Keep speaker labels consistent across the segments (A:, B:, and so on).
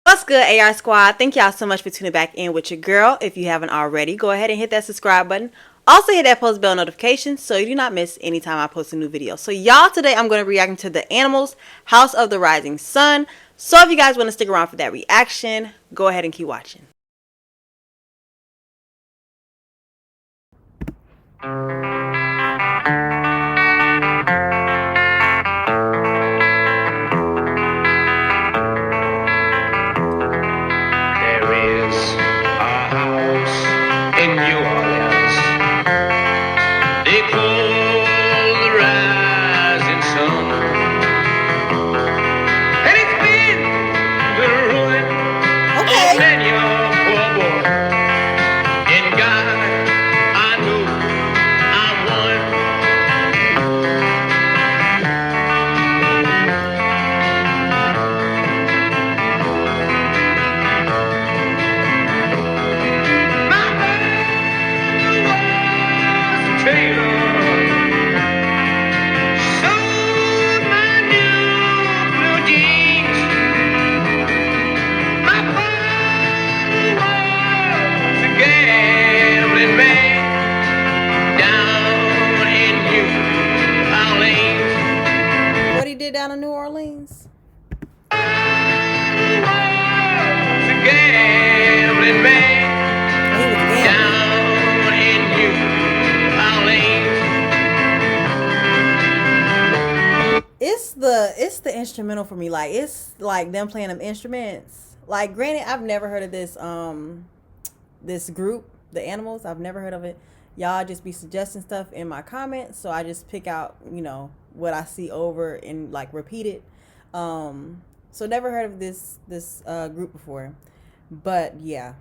A: What's good, AR Squad? Thank y'all so much for tuning back in with your girl. If you haven't already, go ahead and hit that subscribe button. Also hit that post bell notification so you do not miss any time I post a new video. So y'all, today I'm going to be reacting to The Animals, House of the Rising Sun. So if you guys want to stick around for that reaction, go ahead and keep watching.
B: There is a house in New Orleans they call the Rising Sun, and it's been the ruin of many a poor boy. In God, I know I'm one. My father was a tailor. Sold my new blue jeans. My father was a gambling man down in New Orleans.
A: What he did down in New Orleans?
B: Was a gambling man
A: He was gambling.
B: down in New Orleans.
A: It's the instrumental for me. Like, it's like them playing them instruments. Like, granted, I've never heard of this group, The Animals. I've never heard of it. Y'all just be suggesting stuff in my comments, so I just pick out, what I see over and like repeat it. So never heard of this group before. But yeah.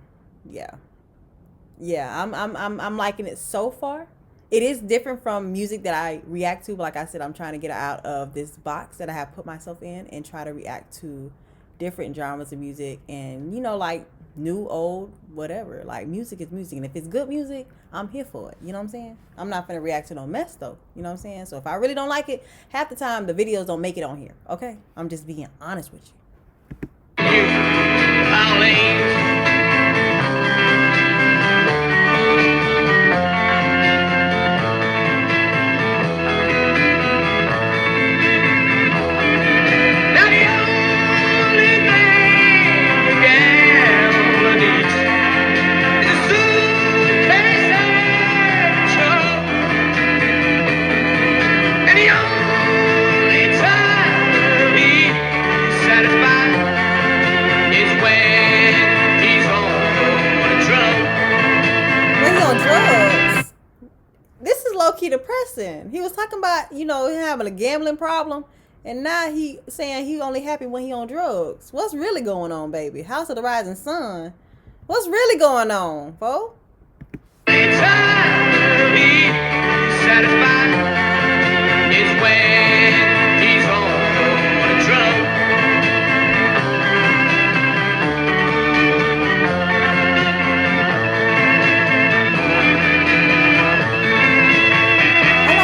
A: I'm liking it so far. It is different from music that I react to, but like I said, I'm trying to get out of this box that I have put myself in and try to react to different genres of music and, like new, old, whatever. Like, music is music. And if it's good music, I'm here for it. You know what I'm saying? I'm not going to react to no mess, though. You know what I'm saying? So if I really don't like it, half the time the videos don't make it on here. Okay? I'm just being honest with you. Drugs. This is low-key depressing. He was talking about, him having a gambling problem, and now he saying he only happy when he on drugs. What's really going on, baby? House of the Rising Sun. What's really going on, folks?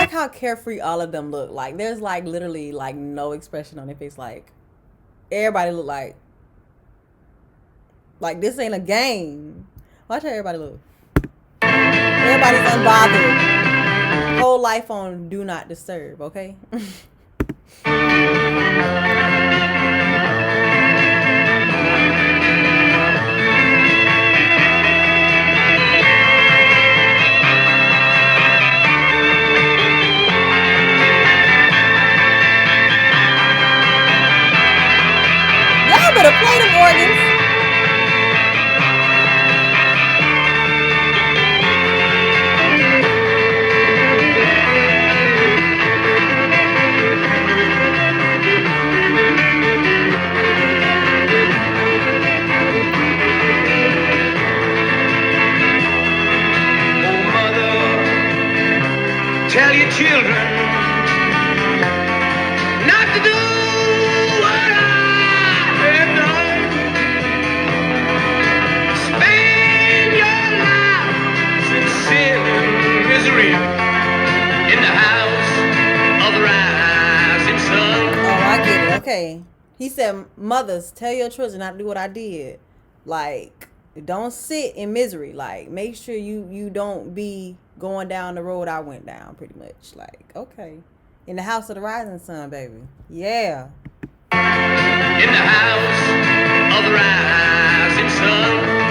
A: How carefree all of them look. Like, there's like literally like no expression on their face. Like, everybody look like this ain't a game. Watch how everybody look. Everybody's unbothered. Whole life on do not disturb. Okay. Play them organs.
B: Oh, mother, tell your children not to do what I have done. Spend your lives in sin and misery in the house of the rising sun.
A: Oh, I get it. Okay. He said, mothers, tell your children not to do what I did. Like, don't sit in misery. Like, make sure you don't be going down the road I went down, pretty much. Like, okay. In the house of the rising sun, baby. Yeah.
B: In the house of the rising sun.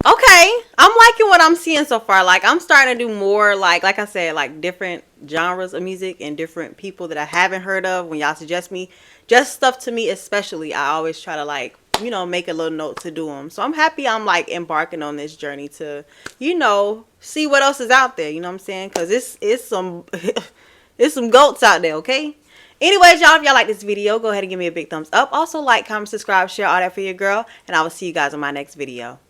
A: Okay, I'm liking what I'm seeing so far. Like, I'm starting to do more, like I said, like different genres of music and different people that I haven't heard of. When y'all suggest me, just stuff to me, especially, I always try to, like, you know, make a little note to do them. So I'm happy I'm like embarking on this journey to, you know, see what else is out there. You know what I'm saying? Because it's some it's some goats out there. Okay. Anyways, y'all, if y'all like this video, go ahead and give me a big thumbs up. Also, like, comment, subscribe, share, all that for your girl. And I will see you guys in my next video.